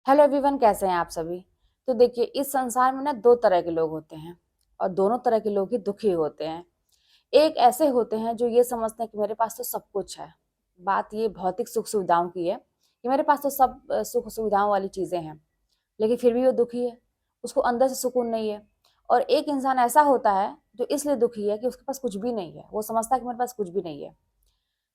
Hello everyone, कैसे हैं आप सभी। तो देखिए, इस संसार में ना दो तरह के लोग होते हैं और दोनों तरह के लोग ही दुखी होते हैं। एक ऐसे होते हैं जो ये समझते हैं कि मेरे पास तो सब कुछ है। बात ये भौतिक सुख सुविधाओं की है कि मेरे पास तो सब सुख सुविधाओं वाली चीजें हैं, लेकिन फिर भी वो दुखी है, उसको अंदर से सुकून नहीं है। और एक इंसान ऐसा होता है जो इसलिए दुखी है कि उसके पास कुछ भी नहीं है, वो समझता है कि मेरे पास कुछ भी नहीं है।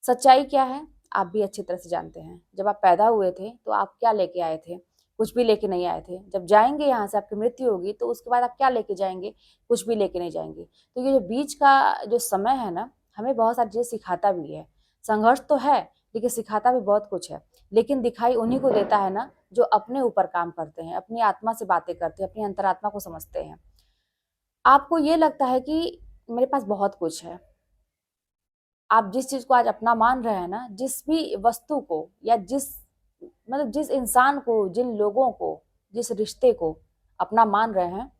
सच्चाई क्या है, आप भी अच्छी तरह से जानते हैं। जब आप पैदा हुए थे तो आप क्या लेके आए थे? कुछ भी लेके नहीं आए थे। जब जाएंगे यहाँ से, आपकी मृत्यु होगी, तो उसके बाद आप क्या लेके जाएंगे? कुछ भी लेके नहीं जाएंगे। तो ये जो बीच का जो समय है ना, हमें बहुत सारी चीजें सिखाता भी है। संघर्ष तो है, लेकिन सिखाता भी बहुत कुछ है। लेकिन दिखाई उन्हीं को देता है ना जो अपने ऊपर काम करते हैं, अपनी आत्मा से बातें करते हैं, अपनी अंतरात्मा को समझते हैं। आपको ये लगता है कि मेरे पास बहुत कुछ है। आप जिस चीज को आज अपना मान रहे हैं ना, जिस भी वस्तु को या जिस इंसान को, जिन लोगों को, जिस रिश्ते को अपना मान रहे हैं,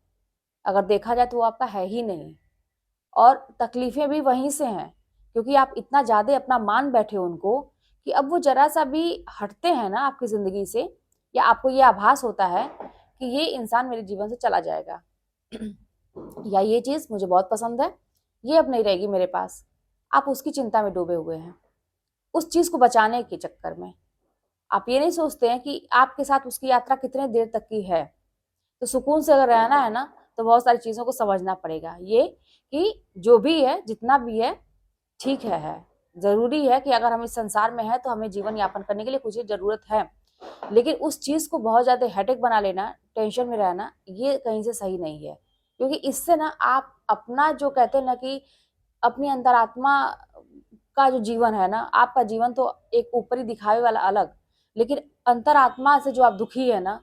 अगर देखा जाए तो वो आपका है ही नहीं। और तकलीफें भी वहीं से हैं, क्योंकि आप इतना ज्यादा अपना मान बैठे उनको कि अब वो जरा सा भी हटते हैं ना आपकी जिंदगी से, या आपको ये आभास होता है कि ये इंसान मेरे जीवन से चला जाएगा या ये चीज मुझे बहुत पसंद है, ये अब नहीं रहेगी मेरे पास। आप उसकी चिंता में डूबे हुए हैं, उस चीज को बचाने के चक्कर में। आप ये नहीं सोचते हैं कि आपके साथ उसकी यात्रा कितने देर तक की है। तो सुकून से अगर रहना है ना, तो बहुत सारी चीजों को समझना पड़ेगा। ये कि जो भी है, जितना भी है, ठीक है। जरूरी है कि अगर हम इस संसार में हैं तो हमें जीवन यापन करने के लिए कुछ जरूरत है। लेकिन उस चीज को बहुत ज्यादा हेडेक बना लेना, टेंशन में रहना, ये कहीं से सही नहीं है। क्योंकि इससे ना आप अपना जो कहते हैं ना कि अपनी अंतरात्मा का जो जीवन है ना, आपका जीवन तो एक ऊपरी दिखावे वाला अलग, लेकिन अंतरात्मा से जो आप दुखी है ना,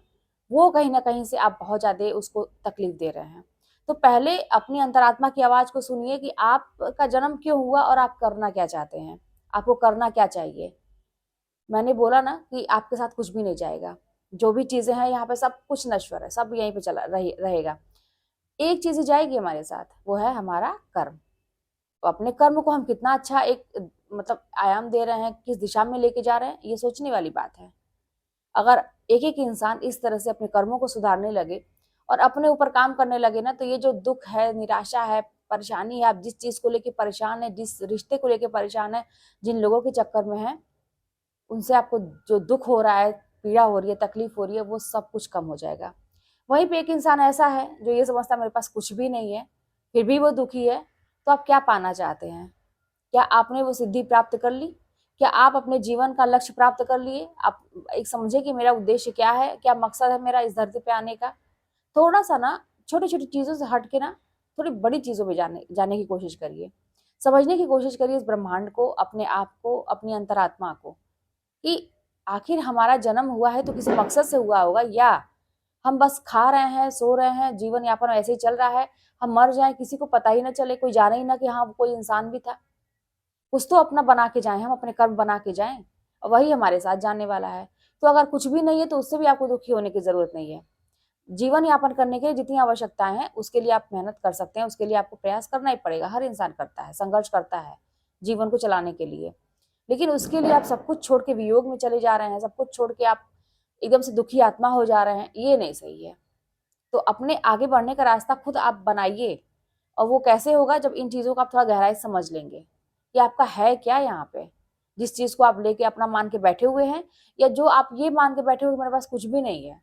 वो कहीं ना कहीं से आप बहुत ज्यादा उसको तकलीफ दे रहे हैं। तो पहले अपनी अंतरात्मा की आवाज को सुनिए कि आपका जन्म क्यों हुआ और आप करना क्या चाहते हैं, आपको करना क्या चाहिए। मैंने बोला ना कि आपके साथ कुछ भी नहीं जाएगा। जो भी चीजें हैं यहाँ पे सब कुछ नश्वर है, सब यहीं पे रहेगा। एक चीज ही जाएगी हमारे साथ, वो है हमारा कर्म। तो अपने कर्म को हम कितना अच्छा एक मतलब आयाम दे रहे हैं, किस दिशा में लेके जा रहे हैं, ये सोचने वाली बात है। अगर एक एक इंसान इस तरह से अपने कर्मों को सुधारने लगे और अपने ऊपर काम करने लगे ना, तो ये जो दुख है, निराशा है, परेशानी है, आप जिस चीज को लेके परेशान है, जिस रिश्ते को लेके परेशान है, जिन लोगों के चक्कर में है, उनसे आपको जो दुख हो रहा है, पीड़ा हो रही है, तकलीफ हो रही है, वो सब कुछ कम हो जाएगा। वहीं पे एक इंसान ऐसा है जो ये समझता है मेरे पास कुछ भी नहीं है, फिर भी वो दुखी है। तो आप क्या पाना चाहते हैं? क्या आपने वो सिद्धि प्राप्त कर ली? क्या आप अपने जीवन का लक्ष्य प्राप्त कर लिए? आप एक समझे कि मेरा उद्देश्य क्या है, क्या मकसद है मेरा इस धरती पे आने का। थोड़ा सा ना छोटी छोटी चीजों से हट के ना थोड़ी बड़ी चीजों में जाने जाने की कोशिश करिए। समझने की कोशिश करिए इस ब्रह्मांड को, अपने आप को, अपनी अंतरात्मा को, कि आखिर हमारा जन्म हुआ है तो किसी मकसद से हुआ होगा, या हम बस खा रहे हैं, सो रहे हैं, जीवन यापन ऐसे ही चल रहा है। हम मर जाएं, किसी को पता ही ना चले, कोई जाने ही ना कि हाँ कोई इंसान भी था। कुछ तो अपना बना के जाएं, हम अपने कर्म बना के जाएं, और वही हमारे साथ जाने वाला है। तो अगर कुछ भी नहीं है तो उससे भी आपको दुखी होने की जरूरत नहीं है। जीवन यापन करने के लिए जितनी आवश्यकताएं हैं उसके लिए आप मेहनत कर सकते हैं, उसके लिए आपको प्रयास करना ही पड़ेगा। हर इंसान करता है, संघर्ष करता है जीवन को चलाने के लिए। लेकिन उसके लिए आप सब कुछ छोड़ के वियोग में चले जा रहे हैं, सब कुछ छोड़ के आप एकदम से दुखी आत्मा हो जा रहे हैं, ये नहीं सही है। तो अपने आगे बढ़ने का रास्ता खुद आप बनाइए। और वो कैसे होगा? जब इन चीजों को आप थोड़ा गहराई से समझ लेंगे कि आपका है क्या यहाँ पे, जिस चीज को आप लेके अपना मान के बैठे हुए हैं, या जो आप ये मान के बैठे हुए मेरे पास कुछ भी नहीं है,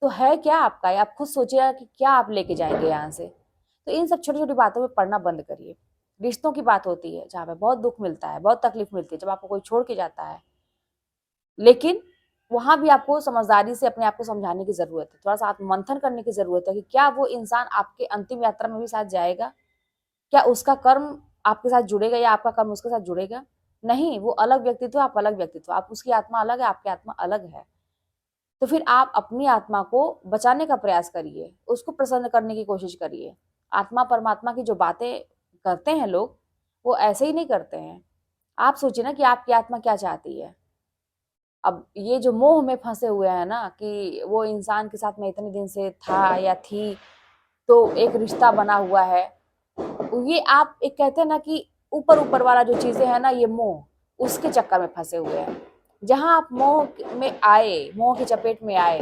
तो है क्या आपका? या आप खुद सोचिएगा कि क्या आप लेके जाएंगे यहाँ से। तो इन सब छोटी छोटी बातों में पढ़ना बंद करिए। रिश्तों की बात होती है जहाँ पे बहुत दुख मिलता है, बहुत तकलीफ मिलती है, जब आपको कोई छोड़ के जाता है। लेकिन वहां भी आपको समझदारी से अपने आप को समझाने की जरूरत है, थोड़ा सा आत्ममंथन करने की जरूरत है कि क्या वो इंसान आपके अंतिम यात्रा में भी साथ जाएगा? क्या उसका कर्म आपके साथ जुड़ेगा या आपका कर्म उसके साथ जुड़ेगा? नहीं, वो अलग व्यक्तित्व, आप अलग व्यक्तित्व, आप उसकी आत्मा अलग है, आपकी आत्मा अलग है। तो फिर आप अपनी आत्मा को बचाने का प्रयास करिए, उसको प्रसन्न करने की कोशिश करिए। आत्मा परमात्मा की जो बातें करते हैं लोग, वो ऐसे ही नहीं करते हैं। आप सोचिए ना कि आपकी आत्मा क्या चाहती है। अब ये जो मोह में फंसे हुए हैं ना कि वो इंसान के साथ में इतने दिन से था या थी, तो एक रिश्ता बना हुआ है, ये आप एक कहते हैं ना कि ऊपर ऊपर वाला जो चीजें है ना, ये मोह, उसके चक्कर में फंसे हुए हैं। जहां आप मोह में आए, मोह की चपेट में आए,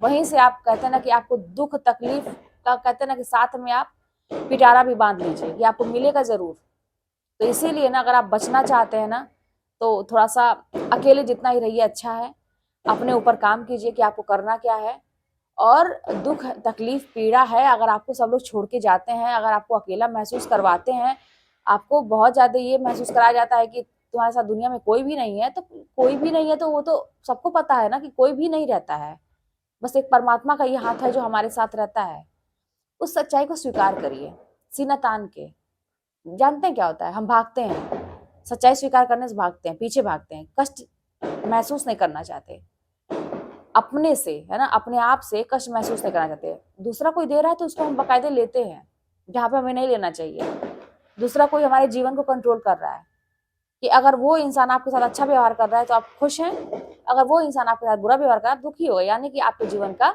वहीं से आप कहते हैं ना कि आपको दुख तकलीफ का कहते हैं ना कि साथ में आप पिटारा भी बांध लीजिए कि आपको मिलेगा जरूर। तो इसीलिए ना अगर आप बचना चाहते हैं ना तो थोड़ा सा अकेले जितना ही रहिए अच्छा है। अपने ऊपर काम कीजिए कि आपको करना क्या है। और दुख तकलीफ पीड़ा है, अगर आपको सब लोग छोड़ के जाते हैं, अगर आपको अकेला महसूस करवाते हैं, आपको बहुत ज्यादा ये महसूस कराया जाता है कि तुम्हारे साथ दुनिया में कोई भी नहीं है, तो कोई भी नहीं है तो वो तो सबको पता है ना कि कोई भी नहीं रहता है, बस एक परमात्मा का ये हाथ है जो हमारे साथ रहता है। उस सच्चाई को स्वीकार करिए सीना तान के। जानते हैं क्या होता है, हम भागते हैं, सच्चाई स्वीकार करने से भागते हैं, पीछे भागते हैं, कष्ट महसूस नहीं करना चाहते अपने से, है ना, अपने आप से कष्ट महसूस नहीं करना चाहते। दूसरा कोई दे रहा है तो उसको हम बाकायदे लेते हैं जहाँ पे हमें नहीं लेना चाहिए। दूसरा कोई हमारे जीवन को कंट्रोल कर रहा है कि अगर वो इंसान आपके साथ अच्छा व्यवहार कर रहा है तो आप खुश हैं, अगर वो इंसान आपके साथ बुरा व्यवहार कर रहा है आप दुखी हो गए, यानी कि आपके जीवन का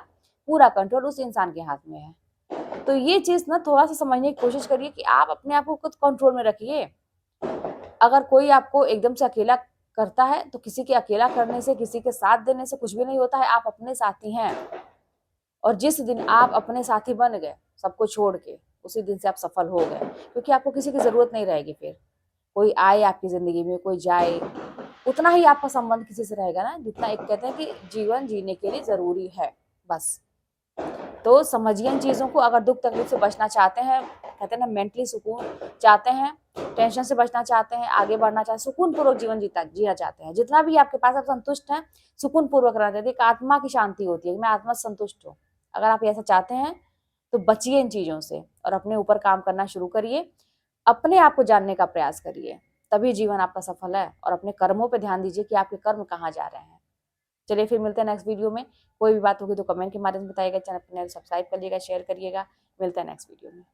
पूरा कंट्रोल उस इंसान के हाथ में है। तो ये चीज ना थोड़ा सा समझने की कोशिश करिए कि आप अपने आप को खुद कंट्रोल में रखिए। अगर कोई आपको एकदम से अकेला करता है तो किसी के अकेला करने से, किसी के साथ देने से कुछ भी नहीं होता है, आप अपने साथी हैं। और जिस दिन आप अपने साथी बन गए सबको छोड़ के, उसी दिन से आप सफल हो गए, क्योंकि आपको किसी की जरूरत नहीं रहेगी। फिर कोई आए आपकी जिंदगी में, कोई जाए, उतना ही आपका संबंध किसी से रहेगा ना जितना एक कहते हैं कि जीवन जीने के लिए जरूरी है, बस। तो समझिए इन चीजों को। अगर दुख तकलीफ से बचना चाहते हैं, कहते हैं ना मेंटली सुकून चाहते हैं, टेंशन से बचना चाहते हैं, आगे बढ़ना चाहते हैं, सुकून पूर्वक जीवन जीना चाहते हैं, जितना भी आपके पास आप संतुष्ट हैं, सुकून पूर्वक रहना चाहते हैं, एक आत्मा की शांति होती है कि मैं आत्मा संतुष्ट हूँ। अगर आप ऐसा चाहते हैं तो बचिए इन चीजों से और अपने ऊपर काम करना शुरू करिए, अपने आप को जानने का प्रयास करिए, तभी जीवन आपका सफल है। और अपने कर्मों पे ध्यान दीजिए कि आपके कर्म कहाँ जा रहे हैं। चलिए फिर मिलते हैं नेक्स्ट वीडियो में। कोई भी बात होगी तो कमेंट के माध्यम से बताइएगा, चैनल सब्सक्राइब करिएगा, शेयर करिएगा। मिलते हैं नेक्स्ट वीडियो में।